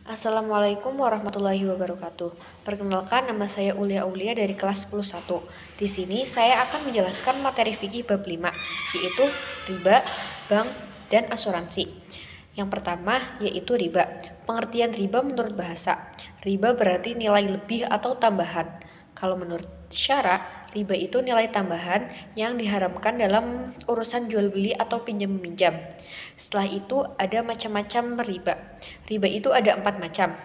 Assalamualaikum warahmatullahi wabarakatuh. Perkenalkan, nama saya Aulia dari kelas 101. Di sini saya akan menjelaskan materi fikih bab 5, yaitu riba, bank, dan asuransi. Yang pertama yaitu riba. Pengertian riba menurut bahasa. Riba berarti nilai lebih atau tambahan. Kalau menurut syara, riba itu nilai tambahan yang diharamkan dalam urusan jual beli atau pinjam meminjam. Setelah itu ada macam-macam riba. Riba itu ada 4 macam.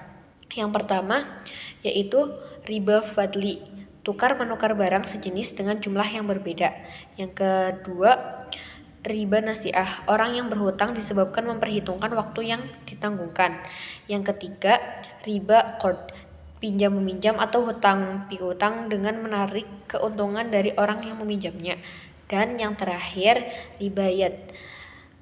Yang pertama yaitu riba fadli, tukar menukar barang sejenis dengan jumlah yang berbeda. Yang kedua, riba nasiah, orang yang berhutang disebabkan memperhitungkan waktu yang ditanggungkan. Yang ketiga, riba qard, pinjam meminjam atau hutang piutang dengan menarik keuntungan dari orang yang meminjamnya. Dan yang terakhir, ribayat,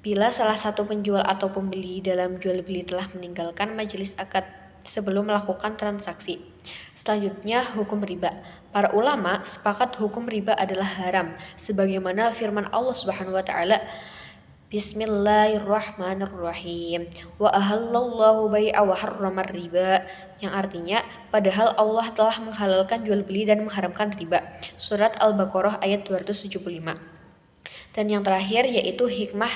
bila salah satu penjual atau pembeli dalam jual beli telah meninggalkan majelis akad sebelum melakukan transaksi. Selanjutnya, hukum riba. Para ulama sepakat hukum riba adalah haram, sebagaimana firman Allah Subhanahu wa taala, Bismillahirrahmanirrahim. Wa ahallallahu bai'a wa harramar riba, yang artinya padahal Allah telah menghalalkan jual beli dan mengharamkan riba. Surat Al-Baqarah ayat 275. Dan yang terakhir yaitu hikmah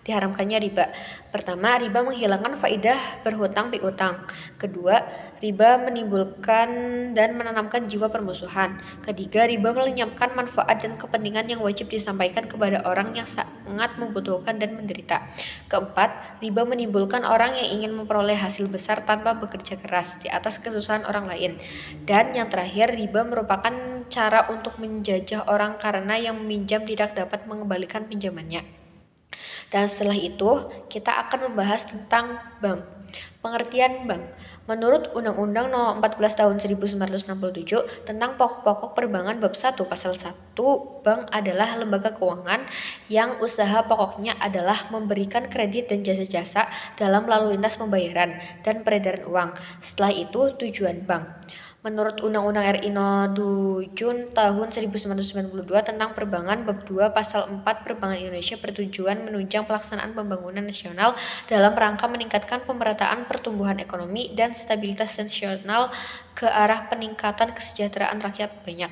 diharamkannya riba. Pertama, riba menghilangkan faidah berhutang piutang. Kedua, riba menimbulkan dan menanamkan jiwa permusuhan. Ketiga, riba melenyapkan manfaat dan kepentingan yang wajib disampaikan kepada orang yang sangat membutuhkan dan menderita. Keempat, riba menimbulkan orang yang ingin memperoleh hasil besar tanpa bekerja keras di atas kesusahan orang lain. Dan yang terakhir, riba merupakan cara untuk menjajah orang karena yang meminjam tidak dapat mengembalikan pinjamannya. Dan setelah itu, kita akan membahas tentang bank. Pengertian bank. Menurut Undang-Undang Nomor 14 Tahun 1967 tentang pokok-pokok perbankan bab 1 pasal 1, bank adalah lembaga keuangan yang usaha pokoknya adalah memberikan kredit dan jasa-jasa dalam lalu lintas pembayaran dan peredaran uang. Setelah itu, tujuan bank. Menurut Undang-Undang RI No. 7 Tahun 1992 tentang Perbankan bab 2 pasal 4, Perbankan Indonesia bertujuan menunjang pelaksanaan pembangunan nasional dalam rangka meningkatkan pemerataan pertumbuhan ekonomi dan stabilitas nasional ke arah peningkatan kesejahteraan rakyat banyak.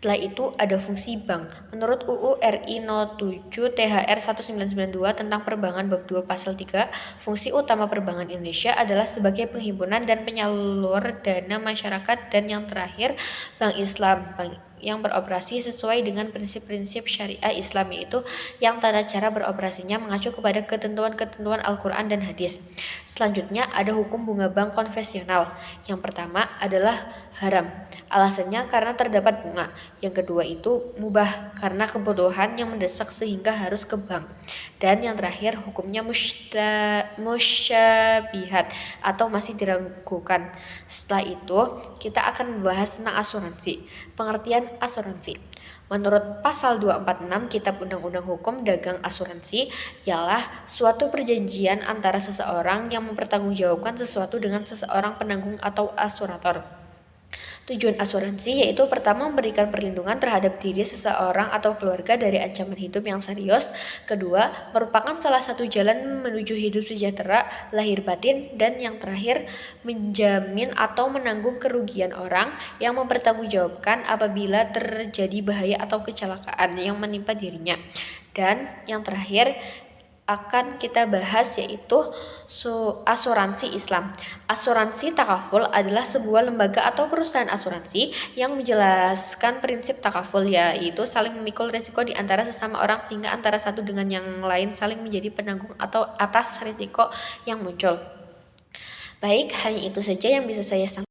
Setelah itu ada fungsi bank. Menurut UU RI No. 7 THR 1992 tentang Perbankan bab 2 pasal 3, fungsi utama Perbankan Indonesia adalah sebagai penghimpunan dan penyalur dana masyarakat. Dan yang terakhir, Bank Islam. Bank yang beroperasi sesuai dengan prinsip-prinsip syariah Islam, yaitu yang tata cara beroperasinya mengacu kepada ketentuan-ketentuan Al-Quran dan hadis. Selanjutnya ada hukum bunga bank konvensional. Yang pertama adalah haram. Alasannya karena terdapat bunga. Yang kedua itu mubah karena kebutuhan yang mendesak sehingga harus ke bank. Dan yang terakhir hukumnya musyabihat atau masih diragukan. Setelah itu kita akan membahas tentang asuransi. Pengertian asuransi. Menurut pasal 246 Kitab Undang-Undang Hukum Dagang Asuransi ialah suatu perjanjian antara seseorang yang mempertanggungjawabkan sesuatu dengan seseorang penanggung atau asurator. Tujuan asuransi yaitu pertama memberikan perlindungan terhadap diri seseorang atau keluarga dari ancaman hidup yang serius. Kedua, merupakan salah satu jalan menuju hidup sejahtera lahir batin. Dan yang terakhir, menjamin atau menanggung kerugian orang yang mempertanggungjawabkan apabila terjadi bahaya atau kecelakaan yang menimpa dirinya. Dan yang terakhir akan kita bahas yaitu asuransi Islam. Asuransi takaful adalah sebuah lembaga atau perusahaan asuransi yang menjelaskan prinsip takaful, yaitu saling memikul risiko di antara sesama orang sehingga antara satu dengan yang lain saling menjadi penanggung atau atas risiko yang muncul. Baik, hanya itu saja yang bisa saya sampaikan.